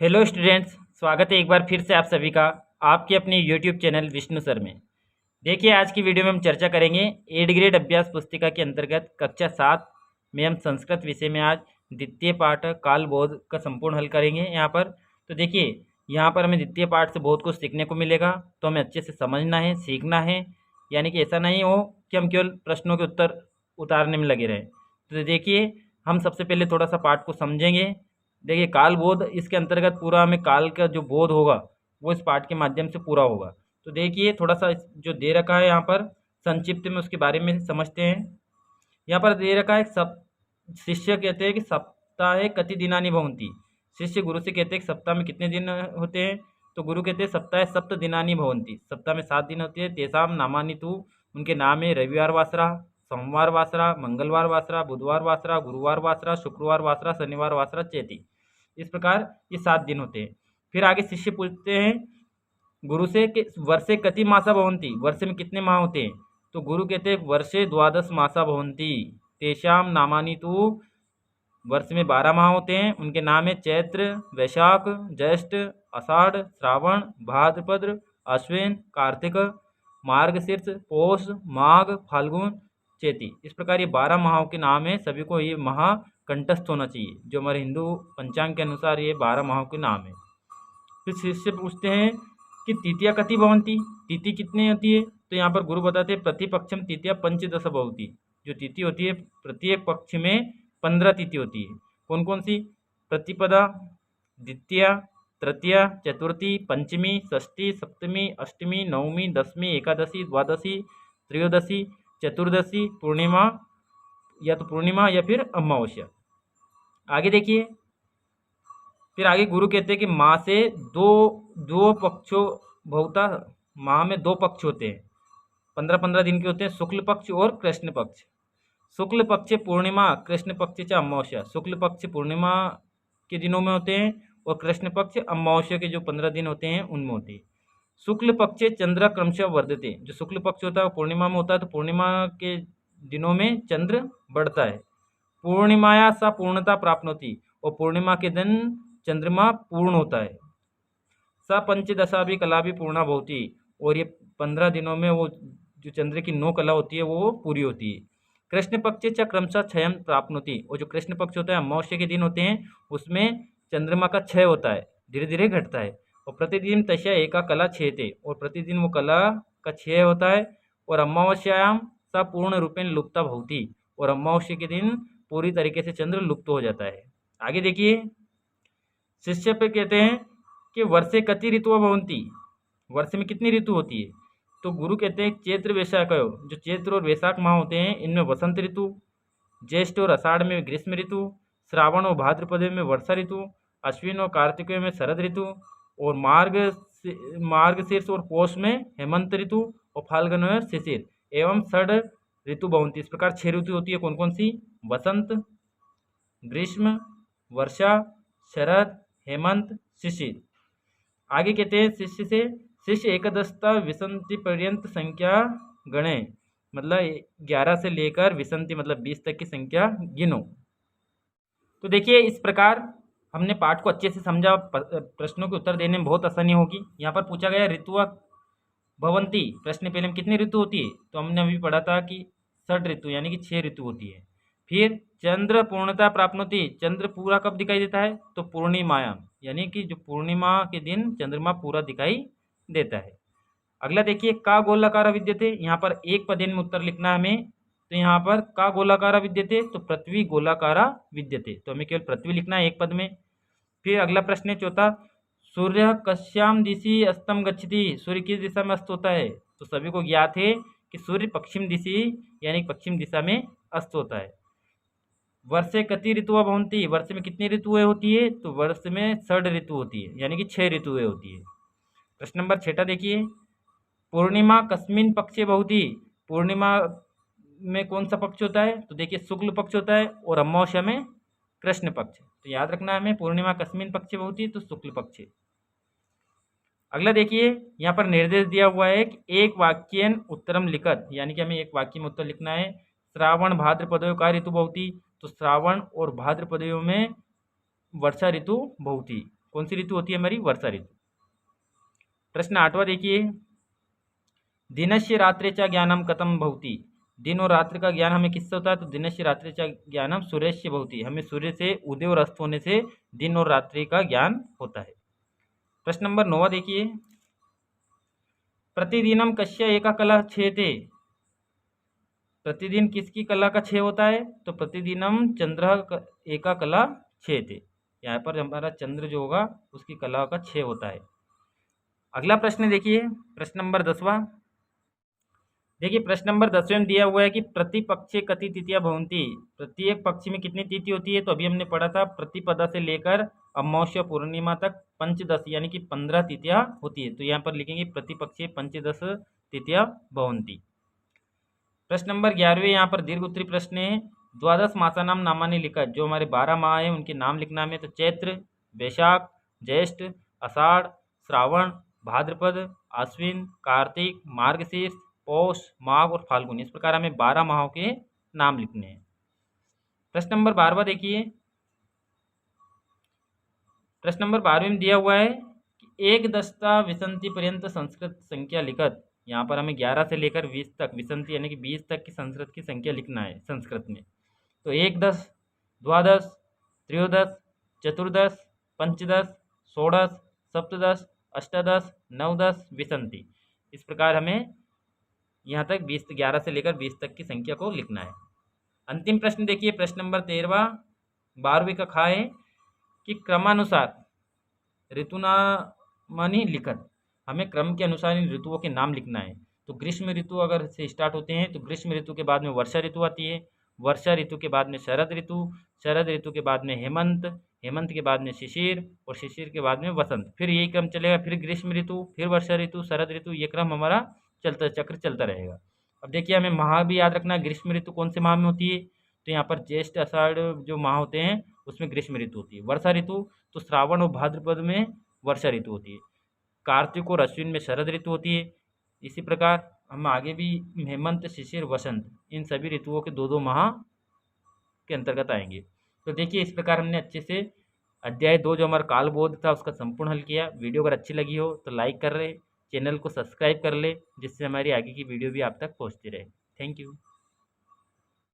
Hello students, स्वागत है एक बार फिर से आप सभी का आपके अपने यूट्यूब चैनल विष्णु सर में। देखिए, आज की वीडियो में हम चर्चा करेंगे 8 ग्रेड अभ्यास पुस्तिका के अंतर्गत कक्षा 7 में हम संस्कृत विषय में आज द्वितीय पाठ कालबोध का संपूर्ण हल करेंगे। यहाँ पर तो देखिए, यहाँ पर हमें द्वितीय पाठ से बहुत कुछ सीखने को मिलेगा, तो हमें अच्छे से समझना है, सीखना है। यानी कि ऐसा नहीं हो कि हम केवल प्रश्नों के उत्तर उतारने में लगे रहें। तो देखिए, हम सबसे पहले थोड़ा सा पाठ को समझेंगे। देखिए, काल बोध इसके अंतर्गत पूरा हमें काल का जो बोध होगा वो इस पाठ के माध्यम से पूरा होगा। तो देखिए, थोड़ा सा जो दे रखा है यहाँ पर संक्षिप्त में उसके बारे में समझते हैं। यहाँ पर दे रखा है सब शिष्य कहते हैं कि सप्ताहे कति दिनानि भवन्ति। शिष्य गुरु से कहते हैं कि सप्ताह में कितने दिन होते हैं। तो गुरु कहते हैं सप्ताहे सप्त दिनानि भवन्ति, सप्ताह में 7 दिन होते हैं। तेसाम नामानि तु, उनके नाम है रविवार वासरा, सोमवार वासरा, मंगलवार वासरा, बुधवार वासरा, गुरुवार वासरा, शुक्रवार वासरा, शनिवार वासरा, चेती। इस प्रकार ये 7 दिन होते हैं। फिर आगे शिष्य पूछते हैं गुरु से कि वर्षे कति मासा भवन्ति, वर्ष में कितने माह होते हैं। तो गुरु कहते हैं वर्षे द्वादश मासा भवन्ति, तेषाम नामानि तु, वर्ष में 12 माह होते हैं। उनके नाम है चैत्र, वैशाख, ज्येष्ठ, आषाढ़, श्रावण, भाद्रपद, अश्विन, कार्तिक, मार्गशीर्ष, पौष, माघ, फाल्गुन, चेती। इस प्रकार ये 12 माहों के नाम है। सभी को ये माह कंठस्थ होना चाहिए। जो हमारे हिंदू पंचांग के अनुसार ये 12 माहों के नाम है। फिर शिष्य पूछते हैं कि तृतीया कति भवन्ति, तिथि कितनी होती है। तो यहाँ पर गुरु बताते हैं प्रतिपक्षम तृतीया पंचदश भवति। जो तिथि होती है प्रत्येक पक्ष में 15 तिथि होती है। कौन कौन सी? प्रतिपदा, द्वितीया, तृतीया, चतुर्थी, पंचमी, षष्ठी, सप्तमी, अष्टमी, नवमी, दसवीं, एकादशी, द्वादशी, त्रयोदशी, चतुर्दशी, पूर्णिमा या फिर अमावस्या। आगे देखिए, फिर आगे गुरु कहते हैं कि माह से दो दो पक्षों भवता, माह में 2 पक्ष होते हैं, 15-15 दिन के होते हैं, शुक्ल पक्ष और कृष्ण पक्ष। शुक्ल पक्ष पूर्णिमा, कृष्ण पक्ष अमावस्या। शुक्ल पक्ष पूर्णिमा के दिनों में होते हैं और कृष्ण पक्ष अमावस्या के जो 15 दिन होते हैं उनमें होते हैं। शुक्ल पक्ष चंद्र क्रमशः वर्धते, जो शुक्ल पक्ष होता है वो पूर्णिमा में होता है, तो पूर्णिमा के दिनों में चंद्र बढ़ता है। पूर्णिमाया सा पूर्णता प्राप्त होती, और पूर्णिमा के दिन चंद्रमा पूर्ण होता है। स पंचदशा भी कला भी पूर्णा भवती, और ये 15 दिनों में वो जो चंद्र की 9 कला होती है वो पूरी होती है। कृष्ण पक्ष च क्रमशः क्षय प्राप्त होती, और जो कृष्ण पक्ष होता है अमावस्या के दिन होते हैं उसमें चंद्रमा का क्षय होता है, धीरे धीरे घटता है। और प्रतिदिन तस्या एका कला क्षयते, और प्रतिदिन वो कला का क्षय होता है। और अमावस्यायाम सा पूर्ण रूपेण लुप्ता भवती, और अमावस्या के दिन पूरी तरीके से चंद्र लुप्त हो जाता है। आगे देखिए, शिष्य पे कहते हैं कि वर्षे कति ऋतु भवन्ति, वर्ष में कितनी ऋतु होती है। तो गुरु कहते हैं चैत्र वैशाख, जो चैत्र और वैशाख माह होते हैं इनमें वसंत ऋतु, ज्येष्ठ और आषाढ़ में ग्रीष्म ऋतु, श्रावण और भाद्रपद में वर्षा ऋतु, अश्विन और कार्तिक में शरद ऋतु, और मार्गशीर्ष और पौष में हेमंत ऋतु, और फाल्गुन में शिशिर, एवं षड ऋतु भवन्ति। इस प्रकार 6 ऋतु होती है। कौन कौन सी? वसंत, ग्रीष्म, वर्षा, शरद, हेमंत, शिशिर। आगे कहते हैं शिष्य एकदशता विसंति पर्यंत संख्या गणे, मतलब 11 से लेकर विसंति मतलब 20 तक की संख्या गिनो। तो देखिए, इस प्रकार हमने पाठ को अच्छे से समझा, प्रश्नों के उत्तर देने में बहुत आसानी होगी। यहाँ पर पूछा गया ऋतु भवंती, प्रश्न पहले में कितनी ऋतु होती है। तो हमने अभी पढ़ा था कि 6 ऋतु यानी कि 6 ऋतु होती है। फिर चंद्र पूर्णता प्राप्त होती, चंद्र पूरा कब दिखाई देता है। तो पूर्णिमायाम, यानी कि जो पूर्णिमा के दिन चंद्रमा पूरा दिखाई देता है। अगला देखिए, का गोलाकार विद्यते, यहाँ पर एक पदेन में उत्तर लिखना है हमें। तो यहाँ पर का गोलाकारा विद्यते, तो पृथ्वी गोलाकारा विद्यते, तो हमें केवल पृथ्वी लिखना है एक पद में। फिर अगला प्रश्न है चौथा, सूर्य कश्याम दिशि अस्तम गच्छति, सूर्य किस दिशा में अस्त होता है। तो सभी को ज्ञात है कि सूर्य पश्चिम दिशि यानी पश्चिम दिशा में अस्त होता है। वर्षे कति ऋतुआ भवन्ति, वर्ष में कितनी ऋतुएं होती है। तो वर्ष में 6 ऋतु होती है, यानी कि 6 ऋतुएं होती है। प्रश्न नंबर 6 देखिए, पूर्णिमा कस्मिन पक्षे भवति, पूर्णिमा में कौन सा पक्ष होता है। तो देखिए, शुक्ल पक्ष होता है, और अमावस्या में कृष्ण पक्ष। तो याद रखना है हमें, पूर्णिमा कस्मिन पक्षे भवति, तो शुक्ल पक्ष। अगला देखिए, यहाँ पर निर्देश दिया हुआ है कि एक वाक्यन उत्तरम लिखत, यानी कि हमें एक वाक्य में उत्तर लिखना है। श्रावण भाद्रपदयों का ऋतु भवति, तो श्रावण और भाद्रपदयों में वर्षा ऋतु भवति। कौन सी ऋतु होती है हमारी? वर्षा ऋतु। प्रश्न 8वां देखिए, दिनस्य रात्रेचा ज्ञानम कथम भवति। दिन और रात्रि का ज्ञान हमें किससे होता है? तो दिनस्य रात्रेचा ज्ञानम सूर्यस्य भवति, हमें सूर्य से उदय और अस्त होने से दिन और रात्रि का ज्ञान होता है। प्रश्न नंबर 9 देखिए, प्रतिदिनम कस्य एका कला क्षेते। प्रतिदिन किसकी कला का क्षय होता है? तो प्रतिदिनम चंद्र एका कला क्षेते, यहाँ पर हमारा चंद्र जो होगा उसकी कला का क्षय होता है। अगला प्रश्न देखिए, प्रश्न नंबर 10वां। देखिए प्रश्न नंबर 10वें में दिया हुआ है कि प्रतिपक्षे कति तिथियां भवंती। प्रत्येक पक्ष में कितनी तिथि होती है? तो अभी हमने पढ़ा था प्रतिपदा से लेकर अमावस्या पूर्णिमा तक पंचदश यानी कि 15 तिथियां होती है। तो यहाँ पर लिखेंगे प्रतिपक्षे पंचदश तिथियां भवंती। प्रश्न नंबर 11वें यहाँ पर दीर्घ उत्तरी प्रश्न है, द्वादश मासा नाम नामानी लिखा। जो हमारे 12 माह हैं उनके नाम लिखना है। तो चैत्र, वैशाख, ज्येष्ठ, आषाढ़, श्रावण, भाद्रपद, आश्विन, कार्तिक, मार्गशीर्ष, पौष, माघ और फाल्गुन। इस प्रकार हमें 12 माहों के नाम लिखने हैं। प्रश्न नंबर 12वां देखिए, प्रश्न नंबर 12वें में दिया हुआ है कि एक दशता विसंति पर्यंत संस्कृत संख्या लिखत। यहाँ पर हमें 11 से लेकर 20 तक, विसंति यानी कि 20 तक की संस्कृत की संख्या लिखना है संस्कृत में। तो एकदश, द्वादश, त्रयोदश, चतुर्दश, पंचदश, षोडश, सप्तदश, अष्टादश, नवदश, विसंति। इस प्रकार हमें यहाँ तक 11 से लेकर 20 तक की संख्या को लिखना है। अंतिम प्रश्न देखिए, प्रश्न नंबर 13वां 12वीं का खा है कि क्रमानुसार ऋतुनामानी लिखत। हमें क्रम के अनुसार इन ऋतुओं के नाम लिखना है। तो ग्रीष्म ऋतु अगर से स्टार्ट होते हैं तो ग्रीष्म ऋतु के बाद में वर्षा ऋतु आती है, वर्षा ऋतु के बाद में शरद ऋतु, शरद ऋतु के बाद में हेमंत, हेमंत के बाद में शिशिर और शिशिर के बाद में वसंत। फिर यही क्रम चलेगा, फिर ग्रीष्म ऋतु, फिर वर्षा ऋतु, शरद ऋतु, ये क्रम हमारा चक्र चलता रहेगा। अब देखिए हमें माह भी याद रखना है। ग्रीष्म ऋतु कौन से माह में होती है? तो यहाँ पर ज्येष्ठ आषाढ़ जो माह होते हैं उसमें ग्रीष्म ऋतु होती है। वर्षा ऋतु तो श्रावण और भाद्रपद में वर्षा ऋतु होती है। कार्तिक और अश्विन में शरद ऋतु होती है। इसी प्रकार हम आगे भी हेमंत, शिशिर, वसंत, इन सभी ऋतुओं के 2-2 माह के अंतर्गत आएंगे। तो देखिए इस प्रकार हमने अच्छे से अध्याय 2 जो हमारा कालबोध था उसका संपूर्ण हल किया। वीडियो अगर अच्छी लगी हो तो लाइक कर रहे, चैनल को सब्सक्राइब कर ले, जिससे हमारी आगे की वीडियो भी आप तक पहुँचती रहे। Thank you.